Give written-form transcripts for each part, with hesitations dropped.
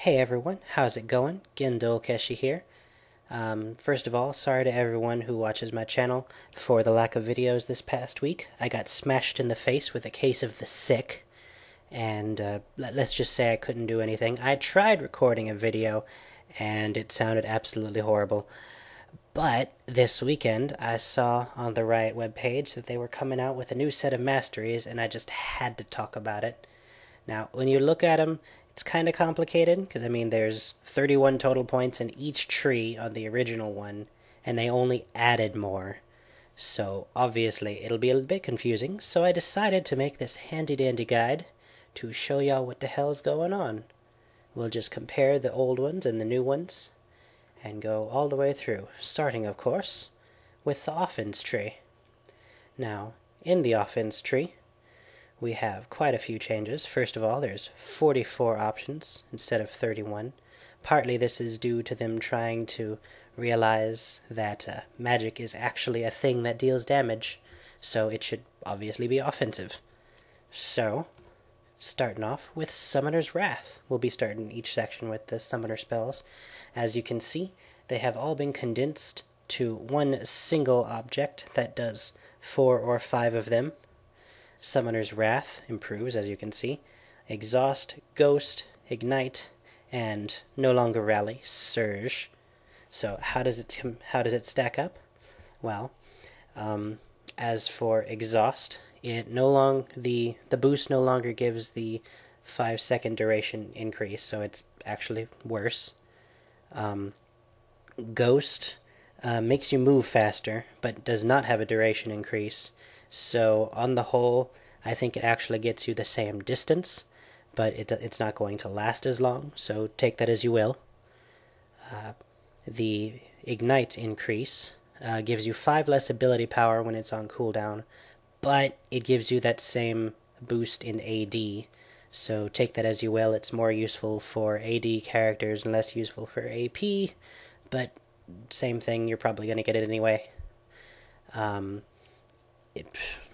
Hey everyone, how's it going? Gendo Keshi here. First of all, sorry to everyone who watches my channel for the lack of videos this past week. I got smashed in the face with a case of the sick, and let's just say I couldn't do anything. I tried recording a video, and it sounded absolutely horrible. But this weekend, I saw on the Riot webpage that they were coming out with a new set of masteries, and I just had to talk about it. Now, when you look at them, it's kind of complicated, because, I mean, there's 31 total points in each tree on the original one, and they only added more. So, obviously, it'll be a bit confusing, so I decided to make this handy-dandy guide to show y'all what the hell's going on. We'll just compare the old ones and the new ones, and go all the way through, starting, of course, with the offense tree. Now, in the offense tree, we have quite a few changes. First of all, there's 44 options instead of 31. Partly this is due to them trying to realize that magic is actually a thing that deals damage, so it should obviously be offensive. So, starting off with Summoner's Wrath. We'll be starting each section with the Summoner spells. As you can see, they have all been condensed to one single object that does 4 or 5 of them. Summoner's Wrath improves, as you can see. Exhaust, Ghost, Ignite, and no longer Rally, Surge. So how does it stack up? Well, as for Exhaust, the boost no longer gives the 5-second duration increase, so it's actually worse. Ghost makes you move faster, but does not have a duration increase. So on the whole, I think it actually gets you the same distance, but it's not going to last as long, so take that as you will. The Ignite increase gives you 5 less ability power when it's on cooldown, but it gives you that same boost in AD, so take that as you will. It's more useful for AD characters and less useful for AP, but same thing, you're probably going to get it anyway.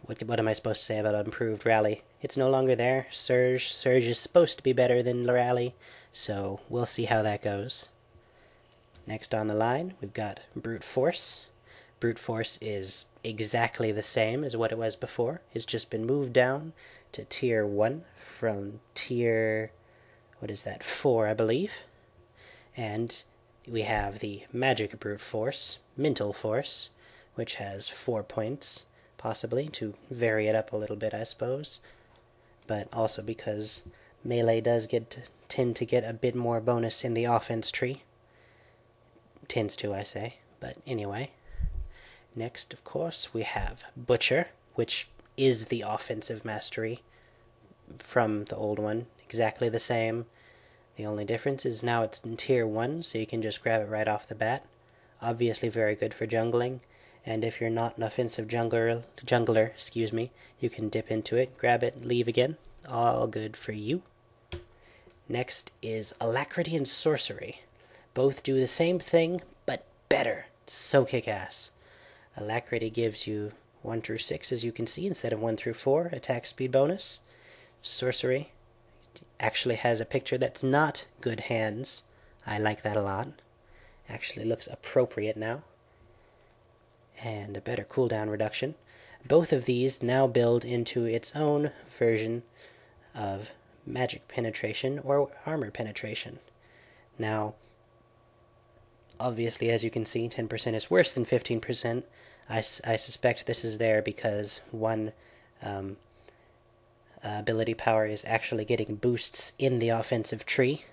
What am I supposed to say about improved Rally? It's no longer there. Surge is supposed to be better than Rally, so we'll see how that goes. Next on the line, we've got Brute Force. Brute Force is exactly the same as what it was before. It's just been moved down to Tier 1 from Tier, 4, I believe. And we have the Magic Brute Force, Mental Force, which has 4 points, possibly, to vary it up a little bit, I suppose. But also because melee does tend to get a bit more bonus in the offense tree. Tends to, I say. But anyway. Next, of course, we have Butcher, which is the offensive mastery from the old one. Exactly the same. The only difference is now it's in Tier 1, so you can just grab it right off the bat. Obviously very good for jungling. And if you're not an offensive jungler, you can dip into it, grab it, leave again. All good for you. Next is Alacrity and Sorcery. Both do the same thing, but better. It's so kick-ass. Alacrity gives you 1 through 6, as you can see, instead of 1 through 4, attack speed bonus. Sorcery actually has a picture that's not good hands. I like that a lot. Actually looks appropriate now. And a better cooldown reduction. Both of these now build into its own version of magic penetration or armor penetration. Now, obviously, as you can see, 10% is worse than 15%. I suspect this is there because one ability power is actually getting boosts in the offensive tree,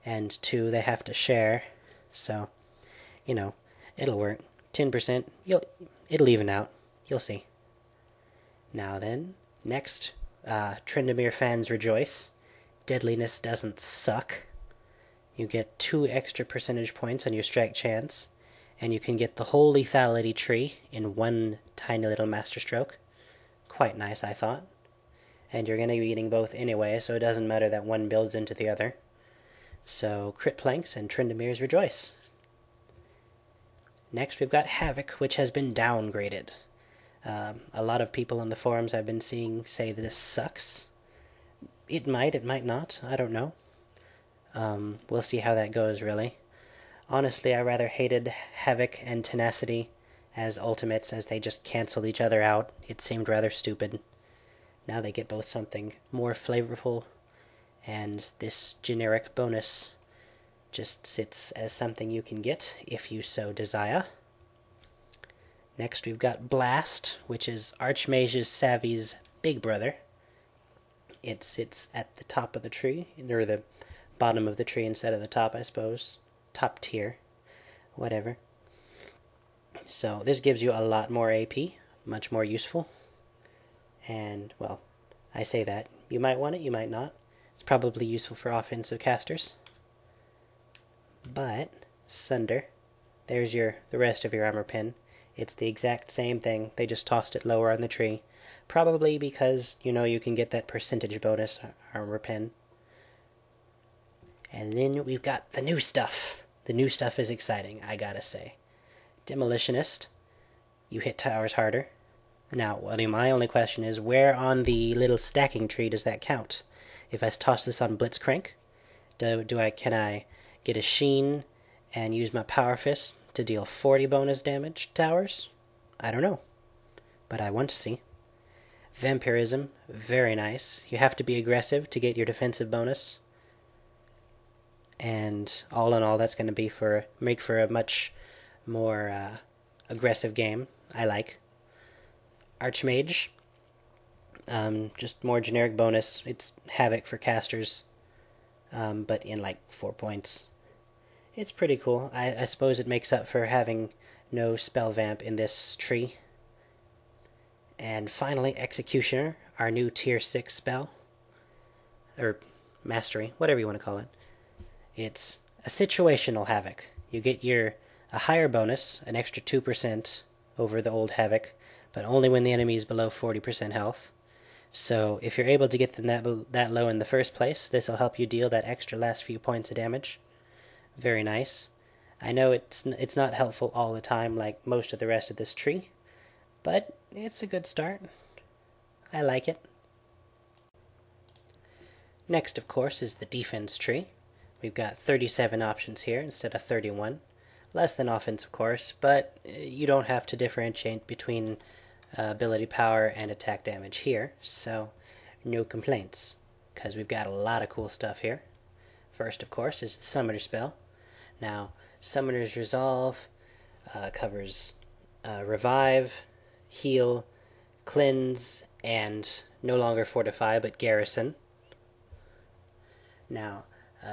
and 2, they have to share. So, it'll work. 10%, it'll even out. You'll see. Now then, next, Tryndamere fans rejoice. Deadliness doesn't suck. You get 2 extra percentage points on your strike chance, and you can get the whole lethality tree in 1 tiny little master stroke. Quite nice, I thought. And you're going to be eating both anyway, so it doesn't matter that one builds into the other. So, Crit Planks and Tryndamere's rejoice. Next, we've got Havoc, which has been downgraded. A lot of people on the forums I've been seeing say this sucks. It might not, I don't know. We'll see how that goes, really. Honestly, I rather hated Havoc and Tenacity as ultimates, as they just canceled each other out. It seemed rather stupid. Now they get both something more flavorful, and this generic bonus just sits as something you can get if you so desire. Next we've got Blast, which is Archmage's Savvy's big brother. It sits at the top of the tree, or the bottom of the tree instead of the top, I suppose. Top tier, whatever. So this gives you a lot more AP, much more useful. And, well, I say that. You might want it, you might not. It's probably useful for offensive casters. But, Sunder, there's the rest of your armor pin. It's the exact same thing, they just tossed it lower on the tree. Probably because, you can get that percentage bonus armor pin. And then we've got the new stuff. The new stuff is exciting, I gotta say. Demolitionist, you hit towers harder. Now, my only question is, where on the little stacking tree does that count? If I toss this on Blitzcrank, can I get a Sheen and use my Power Fist to deal 40 bonus damage to towers? I don't know, but I want to see. Vampirism, very nice. You have to be aggressive to get your defensive bonus. And all in all, that's going to make for a much more aggressive game. I like. Archmage, just more generic bonus. It's Havoc for casters, but in like 4 points. It's pretty cool. I suppose it makes up for having no spell vamp in this tree. And finally, Executioner, our new tier 6 spell, or mastery, whatever you want to call it. It's a situational Havoc. You get a higher bonus, an extra 2% over the old Havoc, but only when the enemy is below 40% health. So if you're able to get them that low in the first place, this will help you deal that extra last few points of damage. Very nice. I know it's not helpful all the time like most of the rest of this tree, but it's a good start. I like it. Next, of course, is the defense tree. We've got 37 options here instead of 31. Less than offense, of course, but you don't have to differentiate between ability power and attack damage here, so no complaints, because we've got a lot of cool stuff here. First, of course, is the Summoner spell. Now, Summoner's Resolve covers Revive, Heal, Cleanse, and no longer Fortify, but Garrison. Now,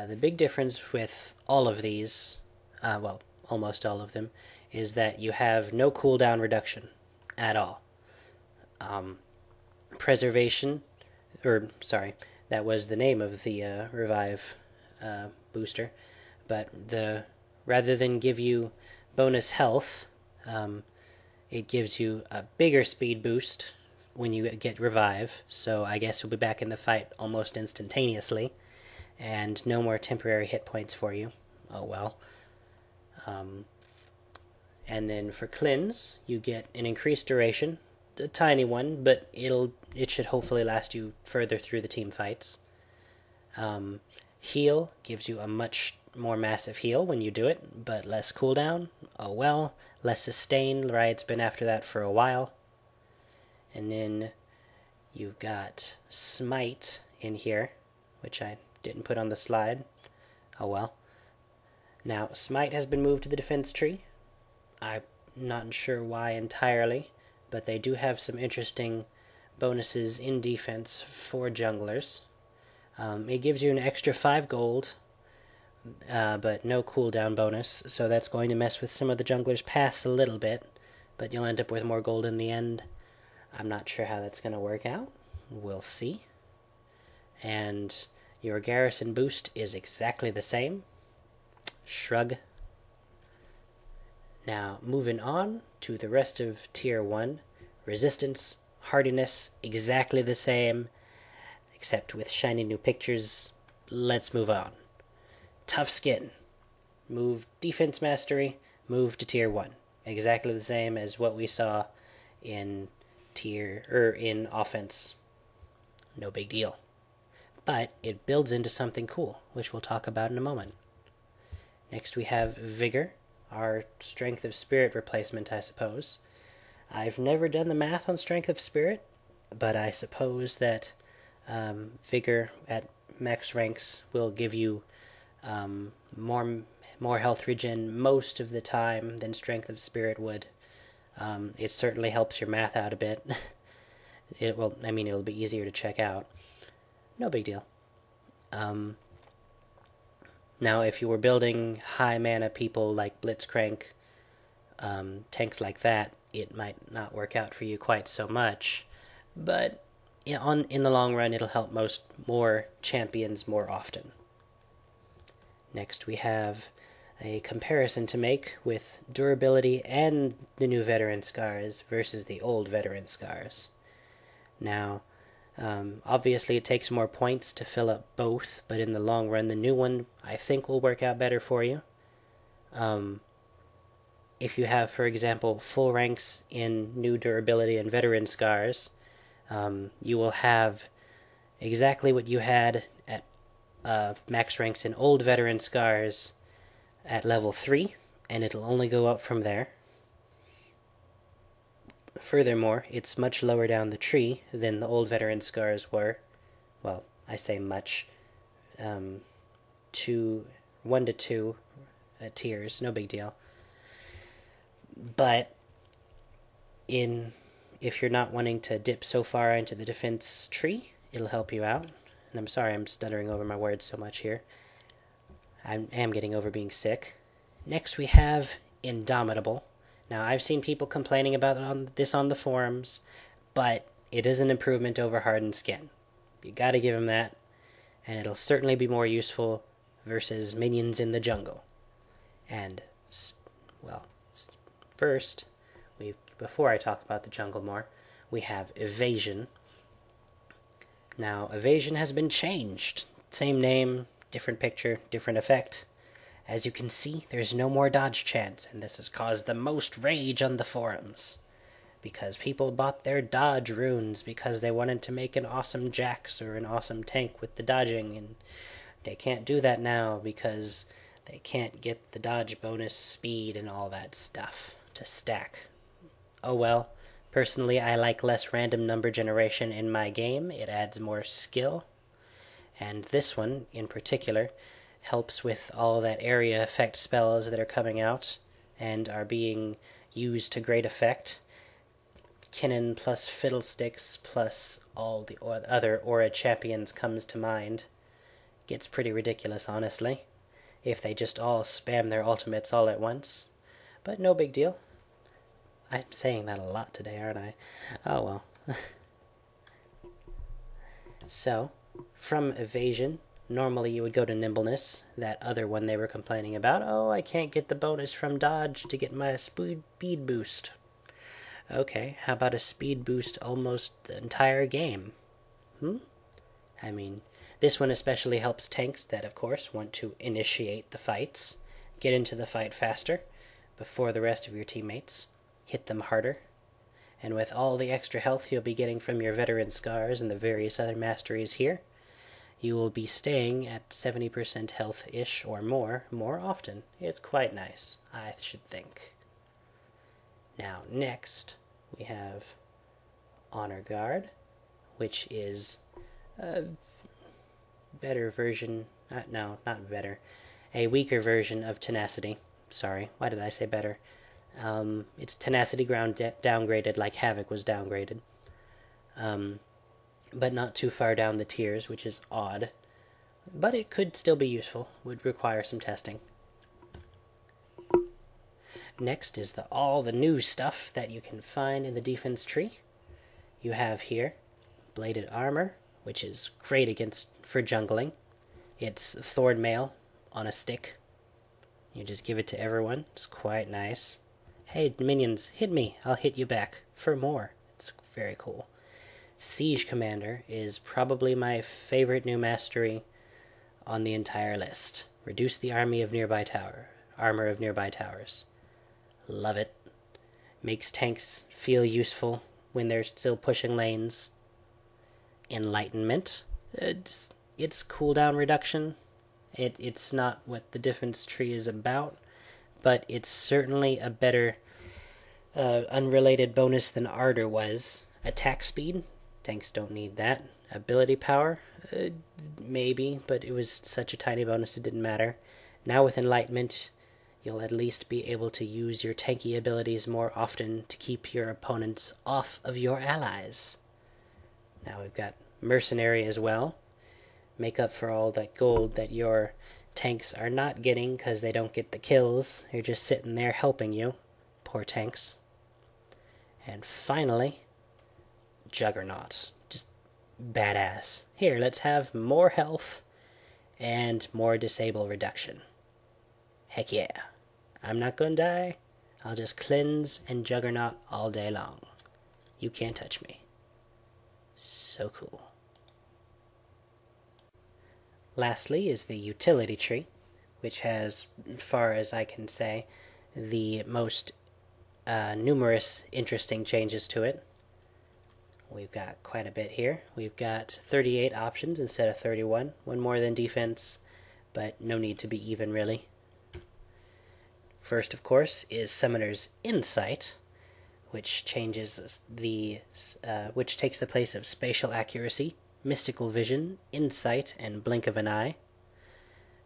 the big difference with all of these, well, almost all of them, is that you have no cooldown reduction at all. Preservation, that was the name of the Revive booster, but rather than give you bonus health, it gives you a bigger speed boost when you get Revive, so I guess you'll be back in the fight almost instantaneously, and no more temporary hit points for you. Oh well. And then for Cleanse, you get an increased duration, a tiny one, but it should hopefully last you further through the team fights. Heal gives you a much more massive heal when you do it, but less cooldown. Oh well. Less sustain. Riot's been after that for a while. And then you've got Smite in here, which I didn't put on the slide. Oh well. Now, Smite has been moved to the defense tree. I'm not sure why entirely, but they do have some interesting bonuses in defense for junglers. It gives you an extra 5 gold, but no cooldown bonus, so that's going to mess with some of the junglers' paths a little bit, but you'll end up with more gold in the end. I'm not sure how that's going to work out. We'll see. And your garrison boost is exactly the same. Shrug. Now, moving on to the rest of Tier 1. Resistance, hardiness, exactly the same, except with shiny new pictures. Let's move on. Tough Skin. Move Defense Mastery, move to Tier 1. Exactly the same as what we saw in in offense. No big deal. but it builds into something cool, which we'll talk about in a moment. Next we have Vigor, our Strength of Spirit replacement, I suppose. I've never done the math on Strength of Spirit, but I suppose that Vigor at max ranks will give you more health regen most of the time than Strength of Spirit would. It certainly helps your math out a bit. It'll be easier to check out. No big deal. Now, if you were building high mana people like Blitzcrank, tanks like that, it might not work out for you quite so much. But in the long run, it'll help more champions more often. Next, we have a comparison to make with durability and the new veteran scars versus the old veteran scars. Now, obviously it takes more points to fill up both, but in the long run, the new one, I think, will work out better for you. If you have, for example, full ranks in new durability and veteran scars, you will have exactly what you had at max ranks in old veteran scars at level 3, and it'll only go up from there. Furthermore, it's much lower down the tree than the old veteran scars were. Well, I say much. 1 to 2 tiers, no big deal. But if you're not wanting to dip so far into the defense tree, it'll help you out. And I'm sorry I'm stuttering over my words so much here. I am getting over being sick. Next we have Indomitable. Now, I've seen people complaining about this on the forums, but it is an improvement over Hardened Skin. You gotta give him that, and it'll certainly be more useful versus minions in the jungle. And, well, first, before I talk about the jungle more, we have Evasion. Now, Evasion has been changed. Same name, different picture, different effect. As you can see, there's no more dodge chance, and this has caused the most rage on the forums. Because people bought their dodge runes because they wanted to make an awesome Jax or an awesome tank with the dodging, and they can't do that now because they can't get the dodge bonus speed and all that stuff to stack. Oh well, personally I like less random number generation in my game. It adds more skill. And this one, in particular, helps with all that area effect spells that are coming out and are being used to great effect. Kinnan plus Fiddlesticks plus all the other Aura champions comes to mind. Gets pretty ridiculous, honestly, if they just all spam their ultimates all at once. But no big deal. I'm saying that a lot today, aren't I? Oh well. So, from Evasion, normally you would go to Nimbleness, that other one they were complaining about. Oh, I can't get the bonus from Dodge to get my speed boost. Okay, how about a speed boost almost the entire game? I mean, this one especially helps tanks that, of course, want to initiate the fights, get into the fight faster, before the rest of your teammates, hit them harder. And with all the extra health you'll be getting from your veteran scars and the various other masteries here, you will be staying at 70% health-ish or more often. It's quite nice, I should think. Now, next, we have Honor Guard, which is a better version... no, not better. A weaker version of Tenacity. Sorry, why did I say better? It's Tenacity ground downgraded like Havoc was downgraded. But not too far down the tiers, which is odd. But it could still be useful. Would require some testing. Next is all the new stuff that you can find in the defense tree. You have here Bladed Armor, which is great for jungling. It's Thorn Mail on a stick. You just give it to everyone. It's quite nice. Hey, minions, hit me. I'll hit you back for more. It's very cool. Siege Commander is probably my favorite new mastery on the entire list. Reduce the armor of nearby towers. Love it. Makes tanks feel useful when they're still pushing lanes. Enlightenment. it's cooldown reduction. It's not what the difference tree is about, but it's certainly a better unrelated bonus than Ardor was. Attack speed, tanks don't need that. Ability power, maybe, but it was such a tiny bonus it didn't matter. Now with Enlightenment, you'll at least be able to use your tanky abilities more often to keep your opponents off of your allies. Now we've got Mercenary as well. Make up for all that gold that your tanks are not getting because they don't get the kills. They're just sitting there helping you. Poor tanks. And finally, Juggernaut. Just badass. Here, let's have more health and more disable reduction. Heck yeah. I'm not gonna die. I'll just cleanse and Juggernaut all day long. You can't touch me. So cool. Lastly is the utility tree, which has, as far as I can say, the most numerous interesting changes to it. We've got quite a bit here. We've got 38 options instead of 31. One more than defense, but no need to be even, really. First, of course, is Summoner's Insight, which changes which takes the place of Spatial Accuracy, Mystical Vision, Insight, and Blink of an Eye.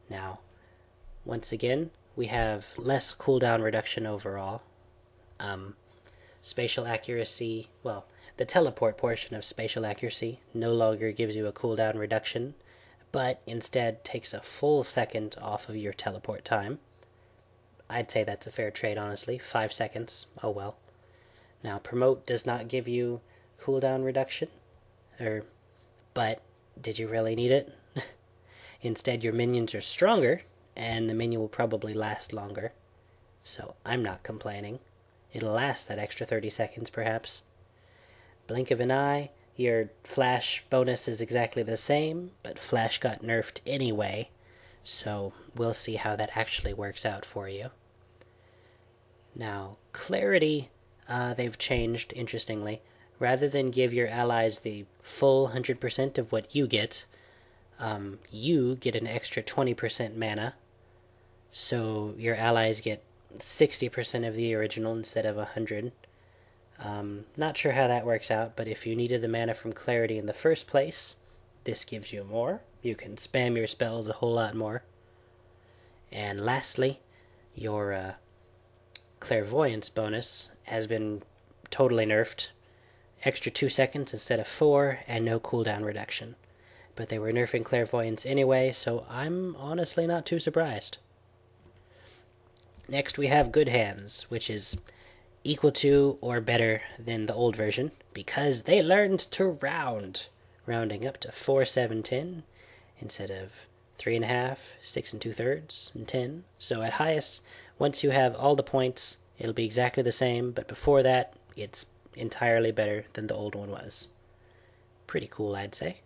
Now, once again, we have less cooldown reduction overall. Spatial Accuracy, well, the teleport portion of Spatial Accuracy no longer gives you a cooldown reduction, but instead takes a full second off of your teleport time. I'd say that's a fair trade, honestly. 5 seconds. Oh well. Now, Promote does not give you cooldown reduction, but did you really need it? Instead, your minions are stronger, and the minion will probably last longer. So I'm not complaining. It'll last that extra 30 seconds, perhaps. Blink of an Eye, your flash bonus is exactly the same, but flash got nerfed anyway, so we'll see how that actually works out for you. Now, Clarity, they've changed, interestingly. Rather than give your allies the full 100% of what you get an extra 20% mana, so your allies get 60% of the original instead of 100. Not sure how that works out, but if you needed the mana from Clarity in the first place, this gives you more. You can spam your spells a whole lot more. And lastly, your Clairvoyance bonus has been totally nerfed. Extra 2 seconds instead of 4, and no cooldown reduction. But they were nerfing Clairvoyance anyway, so I'm honestly not too surprised. Next we have Good Hands, which is equal to or better than the old version, because they learned to round, rounding up to 4, 7, 10, instead of 3.5, 6 2/3, and 10. So at highest, once you have all the points, it'll be exactly the same, but before that, it's entirely better than the old one was. Pretty cool, I'd say.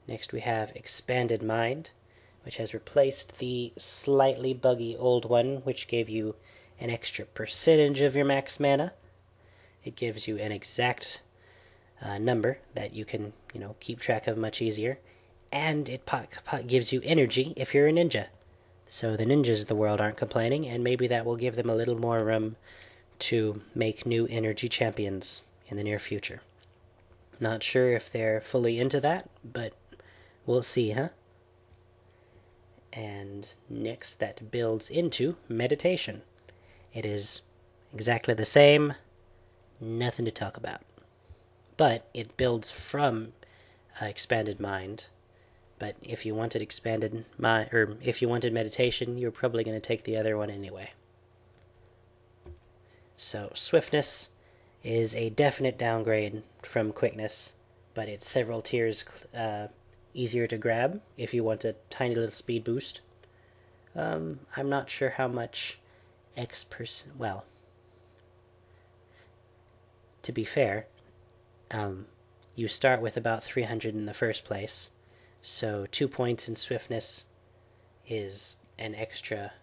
Next we have Expanded Mind, which has replaced the slightly buggy old one, which gave you an extra percentage of your max mana. It gives you an exact number that you can, keep track of much easier. And it gives you energy if you're a ninja. So the ninjas of the world aren't complaining, and maybe that will give them a little more room to make new energy champions in the near future. Not sure if they're fully into that, but we'll see, huh? And next, that builds into Meditation. It is exactly the same, nothing to talk about. But it builds from Expanded Mind. But if you wanted if you wanted Meditation, you're probably going to take the other one anyway. So Swiftness is a definite downgrade from Quickness, but it's several tiers easier to grab if you want a tiny little speed boost. I'm not sure how much well, to be fair, you start with about 300 in the first place, so 2 points in Swiftness is an extra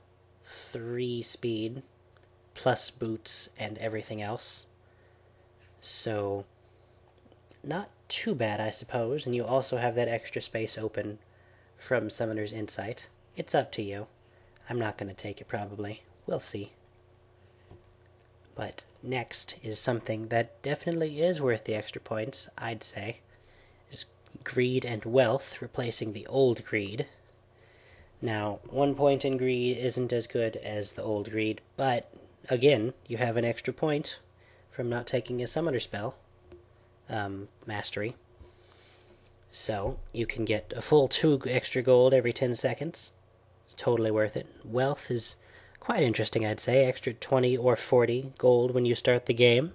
3 speed, plus boots and everything else. So not too bad, I suppose, and you also have that extra space open from Summoner's Insight. It's up to you. I'm not going to take it, probably. We'll see. But next is something that definitely is worth the extra points, I'd say. Is Greed and Wealth, replacing the old Greed. Now, 1 point in Greed isn't as good as the old Greed, but, again, you have an extra point from not taking a Summoner spell. Mastery. So, you can get a full 2 extra gold every 10 seconds. It's totally worth it. Wealth is quite interesting, I'd say. Extra 20 or 40 gold when you start the game.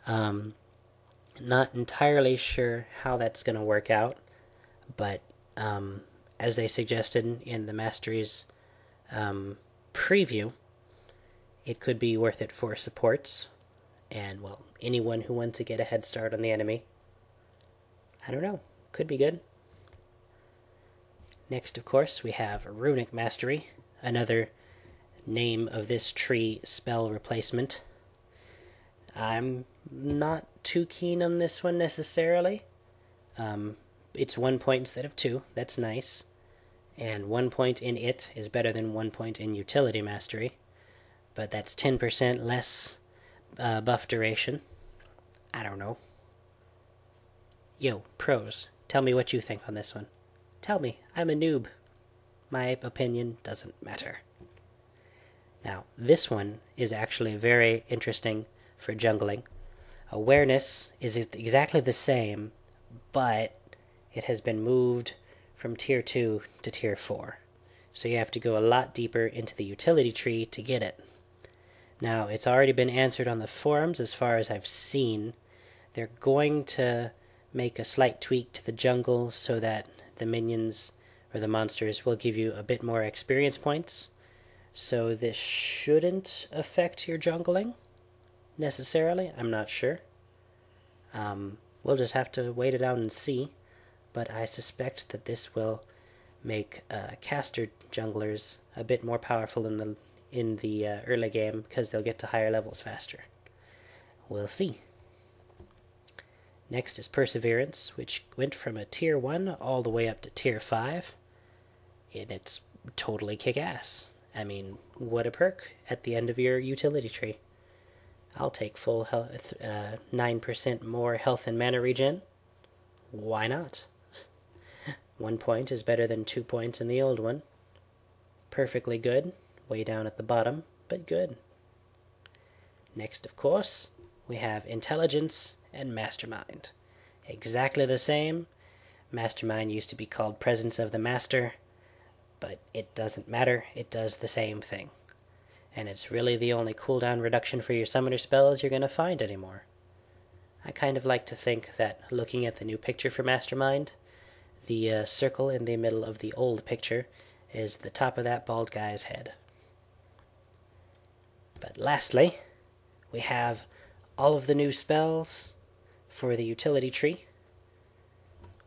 Not entirely sure how that's going to work out, but as they suggested in the Masteries preview, it could be worth it for supports and, well, anyone who wants to get a head start on the enemy. I don't know. Could be good. Next, of course, we have Runic Mastery, another name of this tree spell replacement. I'm not too keen on this one necessarily. It's 1 point instead of 2. That's nice. And 1 point in it is better than 1 point in Utility Mastery. But that's 10% less buff duration. I don't know. Yo, pros, tell me what you think on this one. Tell me, I'm a noob. My opinion doesn't matter. Now, this one is actually very interesting for jungling. Awareness is exactly the same, but it has been moved from Tier 2 to Tier 4. So you have to go a lot deeper into the utility tree to get it. Now, it's already been answered on the forums as far as I've seen. They're going to make a slight tweak to the jungle so that the minions or the monsters will give you a bit more experience points. So this shouldn't affect your jungling necessarily. I'm not sure. We'll just have to wait it out and see. But I suspect that this will make caster junglers a bit more powerful in the early game because they'll get to higher levels faster. We'll see. Next is Perseverance, which went from a Tier 1 all the way up to Tier 5. And it's totally kick-ass. I mean, what a perk at the end of your utility tree. I'll take full health, 9% more health and mana regen. Why not? 1 point is better than 2 points in the old one. Perfectly good. Way down at the bottom, but good. Next, of course, we have Intelligence and Mastermind. Exactly the same. Mastermind used to be called Presence of the Master, but it doesn't matter. It does the same thing. And it's really the only cooldown reduction for your summoner spells you're going to find anymore. I kind of like to think that looking at the new picture for Mastermind, the circle in the middle of the old picture is the top of that bald guy's head. But lastly, we have all of the new spells for the utility tree.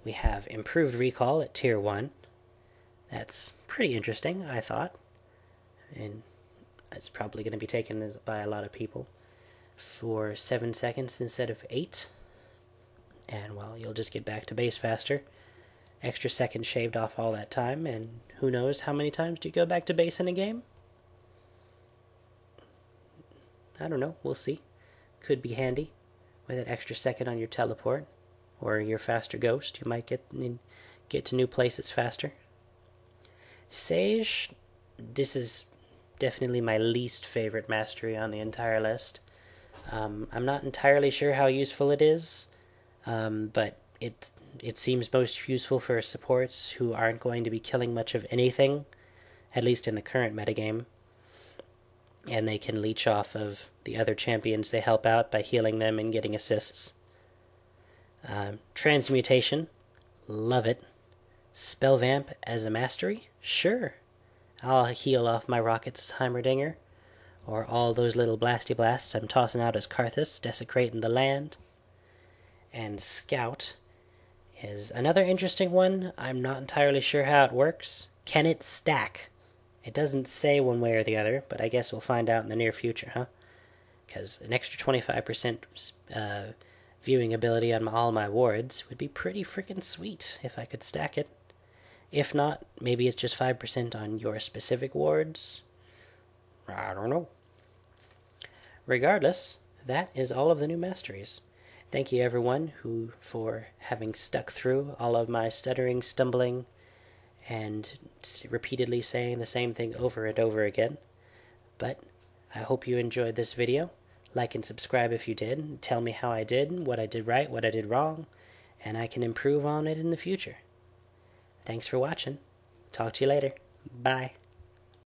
We have Improved Recall at Tier 1. That's pretty interesting, I thought. And it's probably going to be taken by a lot of people. For 7 seconds instead of 8. And, well, you'll just get back to base faster. Extra second shaved off all that time, and who knows how many times do you go back to base in a game? I don't know, we'll see. Could be handy with an extra second on your teleport or your faster ghost. You might get to new places faster. Sage, this is definitely my least favorite mastery on the entire list. I'm not entirely sure how useful it is, but it seems most useful for supports who aren't going to be killing much of anything, at least in the current metagame. And they can leech off of the other champions they help out by healing them and getting assists. Transmutation, love it. Spell Vamp as a mastery, sure. I'll heal off my rockets as Heimerdinger, or all those little blasty blasts I'm tossing out as Karthus, desecrating the land. And Scout is another interesting one. I'm not entirely sure how it works. Can it stack? It doesn't say one way or the other, but I guess we'll find out in the near future, huh? Because an extra 25% viewing ability on all my wards would be pretty freaking sweet if I could stack it. If not, maybe it's just 5% on your specific wards. I don't know. Regardless, that is all of the new masteries. Thank you everyone for having stuck through all of my stuttering, stumbling, and repeatedly saying the same thing over and over again. But I hope you enjoyed this video. Like and subscribe if you did. Tell me how I did, what I did right, what I did wrong, and I can improve on it in the future. Thanks for watching. Talk to you later. Bye.